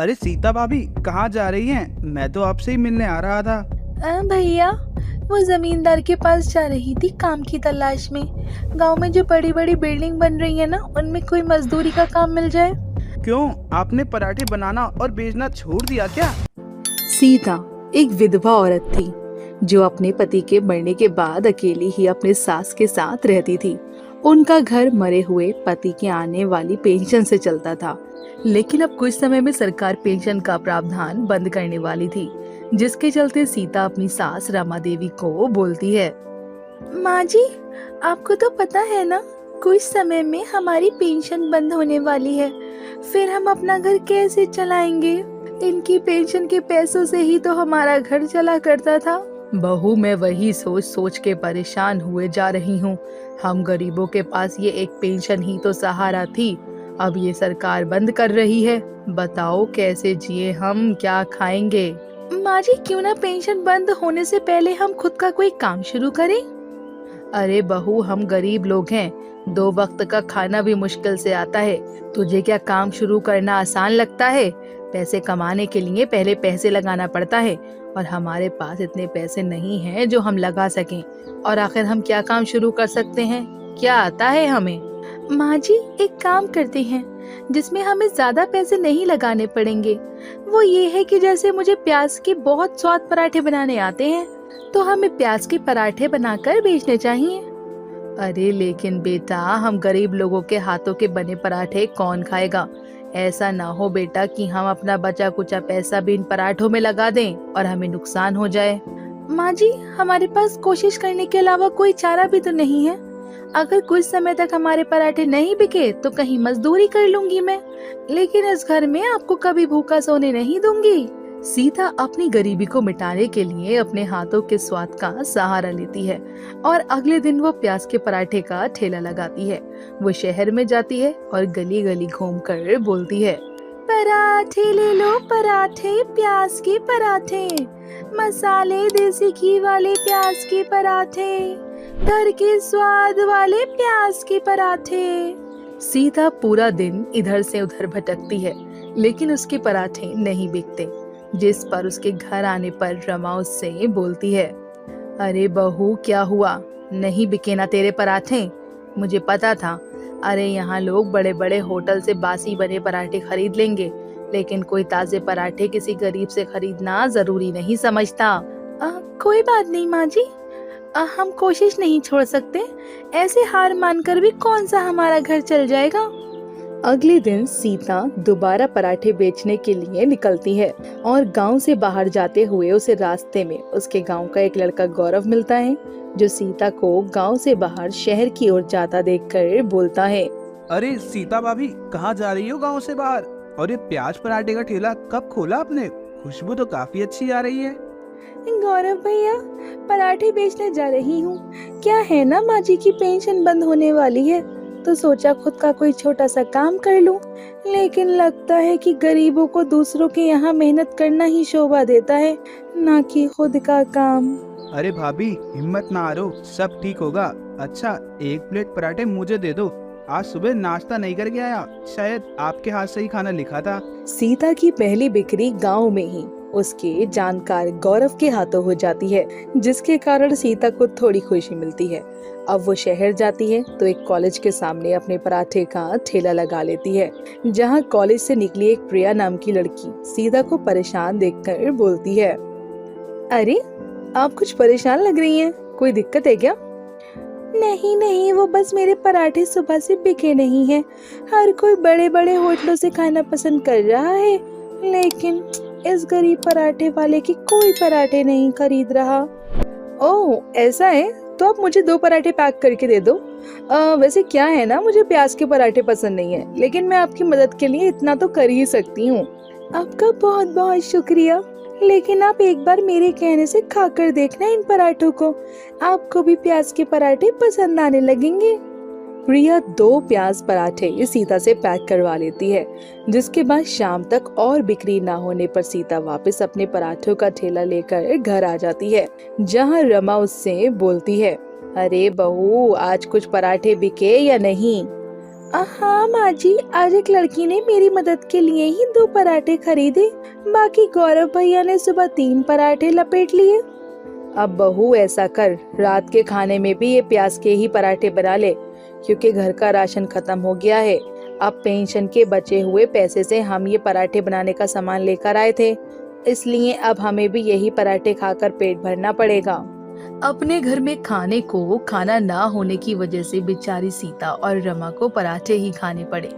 अरे सीता भाभी, कहाँ जा रही हैं? मैं तो आपसे ही मिलने आ रहा था। भैया, वो जमींदार के पास जा रही थी काम की तलाश में। गांव में जो बड़ी बड़ी बिल्डिंग बन रही है ना, उनमें कोई मजदूरी का काम मिल जाए। क्यों, आपने पराठे बनाना और बेचना छोड़ दिया क्या? सीता एक विधवा औरत थी जो अपने पति के मरने के बाद अकेली ही अपने सास के साथ रहती थी। उनका घर मरे हुए पति के आने वाली पेंशन से चलता था, लेकिन अब कुछ समय में सरकार पेंशन का प्रावधान बंद करने वाली थी, जिसके चलते सीता अपनी सास रमा देवी को बोलती है। माँ जी, आपको तो पता है ना, कुछ समय में हमारी पेंशन बंद होने वाली है। फिर हम अपना घर कैसे चलाएंगे? इनकी पेंशन के पैसों से ही तो हमारा घर चला करता था। बहू, मैं वही सोच सोच के परेशान हुए जा रही हूँ। हम गरीबों के पास ये एक पेंशन ही तो सहारा थी, अब ये सरकार बंद कर रही है। बताओ कैसे जिए हम, क्या खाएंगे? माँ जी, क्यों ना पेंशन बंद होने से पहले हम खुद का कोई काम शुरू करें? अरे बहू, हम गरीब लोग हैं, 2 वक्त का खाना भी मुश्किल से आता है। तुझे क्या काम शुरू करना आसान लगता है? पैसे कमाने के लिए पहले पैसे लगाना पड़ता है, और हमारे पास इतने पैसे नहीं हैं जो हम लगा सकें। और आखिर हम क्या काम शुरू कर सकते हैं? क्या आता है हमें? माँ जी, एक काम करते हैं जिसमें हमें ज्यादा पैसे नहीं लगाने पड़ेंगे। वो ये है कि जैसे मुझे प्याज के बहुत स्वाद पराठे बनाने आते हैं, तो हमें प्याज के पराठे बनाकर बेचने चाहिए। अरे लेकिन बेटा, हम गरीब लोगों के हाथों के बने पराठे कौन खाएगा? ऐसा ना हो बेटा कि हम अपना बचा कुचा पैसा भी इन पराठों में लगा दें और हमें नुकसान हो जाए। माँ जी, हमारे पास कोशिश करने के अलावा कोई चारा भी तो नहीं है। अगर कुछ समय तक हमारे पराठे नहीं बिके तो कहीं मजदूरी कर लूंगी मैं, लेकिन इस घर में आपको कभी भूखा सोने नहीं दूंगी। सीता अपनी गरीबी को मिटाने के लिए अपने हाथों के स्वाद का सहारा लेती है, और अगले दिन वो प्याज के पराठे का ठेला लगाती है। वो शहर में जाती है और गली गली घूमकर बोलती है। पराठे ले लो, पराठे, प्याज के पराठे, मसाले देसी घी वाले प्याज के पराठे, घर के स्वाद वाले प्याज के पराठे। सीता पूरा दिन इधर से उधर भटकती है, लेकिन उसके पराठे नहीं बिकते, जिस पर उसके घर आने पर रमा उससे बोलती है। अरे बहू, क्या हुआ? नहीं बिके ना तेरे पराठे? मुझे पता था। अरे यहाँ लोग बड़े बड़े होटल से बासी बने पराठे खरीद लेंगे, लेकिन कोई ताजे पराठे किसी गरीब से खरीदना जरूरी नहीं समझता। कोई बात नहीं माँ जी, हम कोशिश नहीं छोड़ सकते। ऐसे हार मानकर भी कौन सा हमारा घर चल जाएगा। अगले दिन सीता दोबारा पराठे बेचने के लिए निकलती है, और गांव से बाहर जाते हुए उसे रास्ते में उसके गांव का एक लड़का गौरव मिलता है, जो सीता को गांव से बाहर शहर की ओर जाता देखकर बोलता है। अरे सीता भाभी, कहाँ जा रही हो गांव से बाहर? और ये प्याज पराठे का ठेला कब खोला आपने? खुशबू तो काफी अच्छी आ रही है। गौरव भैया, पराठे बेचने जा रही हूँ। क्या है ना, माँ जी की पेंशन बंद होने वाली है, तो सोचा खुद का कोई छोटा सा काम कर लूं। लेकिन लगता है कि गरीबों को दूसरों के यहाँ मेहनत करना ही शोभा देता है, ना कि खुद का काम। अरे भाभी, हिम्मत ना हारो, सब ठीक होगा। अच्छा, 1 प्लेट पराठे मुझे दे दो। आज सुबह नाश्ता नहीं करके आया, शायद आपके हाथ से ही खाना लिखा था। सीता की पहली बिक्री गांव में ही उसके जानकार गौरव के हाथों हो जाती है, जिसके कारण सीता को थोड़ी खुशी मिलती है। अब वो शहर जाती है तो एक कॉलेज के सामने अपने पराठे का ठेला लगा लेती है, जहां कॉलेज से निकली एक प्रिया नाम की लड़की सीता को परेशान देखकर बोलती है। अरे, आप कुछ परेशान लग रही हैं, कोई दिक्कत है क्या? नहीं नहीं, वो बस मेरे पराठे सुबह से बिके नहीं हैं। हर कोई बड़े बड़े होटलों से खाना पसंद कर रहा है, लेकिन इस गरीब पराठे वाले की कोई पराठे नहीं खरीद रहा। ओह, ऐसा है तो आप मुझे 2 पराठे पैक करके दे दो। वैसे क्या है ना, मुझे प्याज के पराठे पसंद नहीं है, लेकिन मैं आपकी मदद के लिए इतना तो कर ही सकती हूँ। आपका बहुत बहुत शुक्रिया, लेकिन आप एक बार मेरे कहने से खाकर देखना इन पराठों को, आपको भी प्याज के पराठे पसंद आने लगेंगे। प्रिया 2 प्याज पराठे सीता से पैक करवा लेती है, जिसके बाद शाम तक और बिक्री ना होने पर सीता वापस अपने पराठों का ठेला लेकर घर आ जाती है, जहां रमा उससे बोलती है। अरे बहू, आज कुछ पराठे बिके या नहीं? हाँ माँ जी, आज एक लड़की ने मेरी मदद के लिए ही 2 पराठे खरीदे, बाकी गौरव भैया ने सुबह 3 पराठे लपेट लिए। अब बहू ऐसा कर, रात के खाने में भी ये प्याज के ही पराठे बना ले, क्योंकि घर का राशन खत्म हो गया है। अब पेंशन के बचे हुए पैसे से हम ये पराठे बनाने का सामान लेकर आए थे, इसलिए अब हमें भी यही पराठे खाकर पेट भरना पड़ेगा। अपने घर में खाने को खाना ना होने की वजह से बेचारी सीता और रमा को पराठे ही खाने पड़े।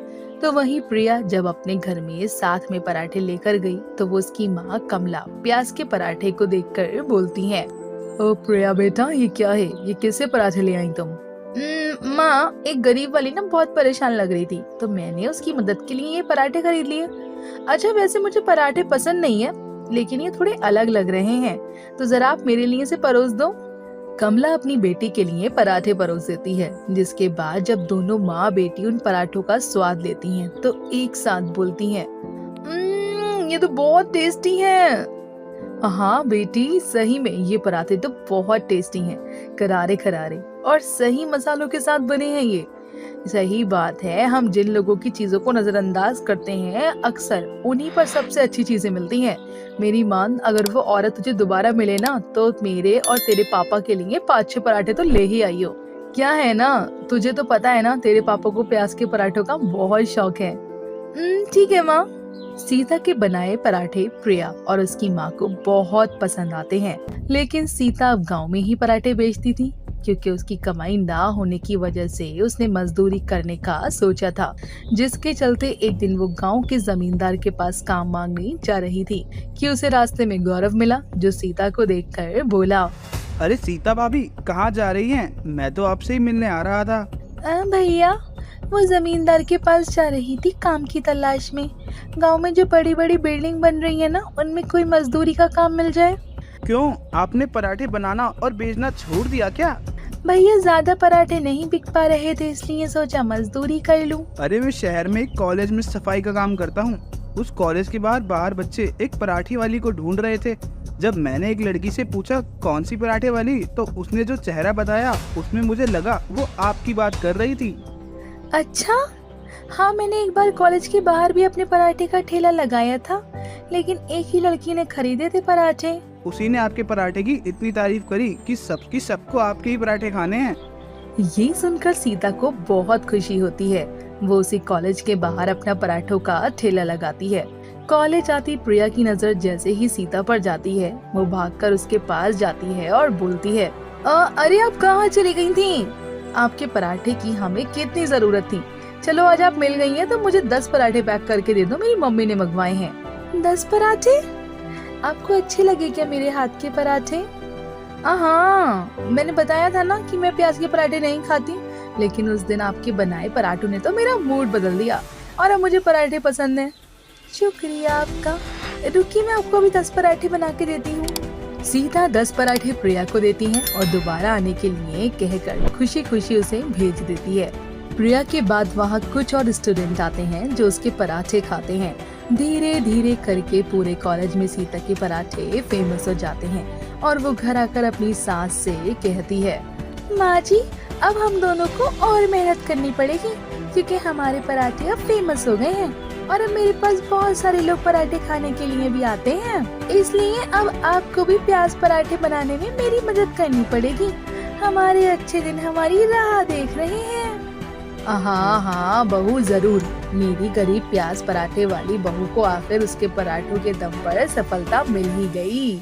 तो वहीं प्रिया जब अपने घर में साथ में पराठे लेकर गई तो वो उसकी माँ कमला प्याज के पराठे को देखकर बोलती है, ओ प्रिया बेटा, ये क्या है? ये किससे पराठे ले आई तुम? माँ, एक गरीब वाली ना बहुत परेशान लग रही थी, तो मैंने उसकी मदद के लिए ये पराठे खरीद लिए। अच्छा, वैसे मुझे पराठे पसंद नहीं है, लेकिन ये थोड़े अलग लग रहे हैं, तो जरा आप मेरे लिए से परोस दो। कमला अपनी बेटी के लिए पराठे परोस देती है, जिसके बाद जब दोनों माँ बेटी उन पराठों का स्वाद लेती हैं, तो एक साथ बोलती हैं, ये तो बहुत टेस्टी है। हाँ बेटी, सही में ये पराठे तो बहुत टेस्टी हैं, करारे करारे और सही मसालों के साथ बने हैं ये। सही बात है, हम जिन लोगों की चीजों को नजरअंदाज करते हैं, अक्सर उन्हीं पर सबसे अच्छी चीजें मिलती हैं। मेरी मान, अगर वो औरत तुझे दोबारा मिले ना, तो मेरे और तेरे पापा के लिए 5-6 पराठे तो ले ही आइयो। क्या है ना, तुझे तो पता है ना, तेरे पापा को प्याज के पराठों का बहुत शौक है। ठीक है माँ। सीता के बनाए पराठे प्रिया और उसकी माँ को बहुत पसंद आते हैं, लेकिन सीता अब गाँव में ही पराठे बेचती थी, क्योंकि उसकी कमाई ना होने की वजह से उसने मजदूरी करने का सोचा था, जिसके चलते एक दिन वो गांव के जमींदार के पास काम मांगने जा रही थी कि उसे रास्ते में गौरव मिला, जो सीता को देखकर बोला, अरे सीता भाभी, कहाँ जा रही हैं? मैं तो आपसे ही मिलने आ रहा था। भैया, वो जमींदार के पास जा रही थी काम की तलाश में। गांव में जो बड़ी बड़ी बिल्डिंग बन रही है ना, उनमें कोई मजदूरी का काम मिल जाए। क्यों, आपने पराठे बनाना और बेचना छोड़ दिया क्या? भैया, ज्यादा पराठे नहीं बिक पा रहे थे, इसलिए सोचा मजदूरी कर लूं। अरे मैं शहर में एक कॉलेज में सफाई का काम करता हूँ। उस कॉलेज के बाहर बच्चे एक पराठे वाली को ढूंढ रहे थे। जब मैंने एक लड़की से पूछा कौन सी पराठे वाली, तो उसने जो चेहरा बताया उसमें मुझे लगा वो आपकी बात कर रही थी। अच्छा, हाँ, मैंने एक बार कॉलेज के बाहर भी अपने पराठे का ठेला लगाया था, लेकिन एक ही लड़की ने खरीदे थे पराठे। उसी ने आपके पराठे की इतनी तारीफ करी कि सबको आपके ही पराठे खाने हैं। ये सुनकर सीता को बहुत खुशी होती है। वो उसी कॉलेज के बाहर अपना पराठों का ठेला लगाती है। कॉलेज आती प्रिया की नजर जैसे ही सीता पर जाती है, वो भागकर उसके पास जाती है और बोलती है, अरे आप कहाँ चली गई थी? आपके पराठे की हमें कितनी जरूरत थी। चलो, आज आप मिल गई हैं तो मुझे 10 पराठे पैक करके दे दो, मेरी मम्मी ने मंगवाए हैं। 10 पराठे? आपको अच्छे लगे क्या मेरे हाथ के पराठे? हाँ, मैंने बताया था ना कि मैं प्याज के पराठे नहीं खाती, लेकिन उस दिन आपके बनाए पराठों ने तो मेरा मूड बदल दिया और अब मुझे पराठे पसंद हैं। शुक्रिया आपका। रुकिए, मैं आपको अभी 10 पराठे बना के देती हूँ। सीता 10 पराठे प्रिया को देती है और दोबारा आने के लिए कहकर खुशी खुशी उसे भेज देती है। प्रिया के बाद वहाँ कुछ और स्टूडेंट आते हैं जो उसके पराठे खाते हैं। धीरे धीरे करके पूरे कॉलेज में सीता के पराठे फेमस हो जाते हैं और वो घर आकर अपनी सास से कहती है, माँ जी, अब हम दोनों को और मेहनत करनी पड़ेगी, क्योंकि हमारे पराठे अब फेमस हो गए हैं और अब मेरे पास बहुत सारे लोग पराठे खाने के लिए भी आते हैं। इसलिए अब आपको भी प्याज पराठे बनाने में मेरी मदद करनी पड़ेगी। हमारे अच्छे दिन हमारी राह देख रहे हैं। हाँ बहू, जरूर। मेरी गरीब प्याज पराठे वाली बहू को आखिर उसके पराठों के दम पर सफलता मिल ही गई।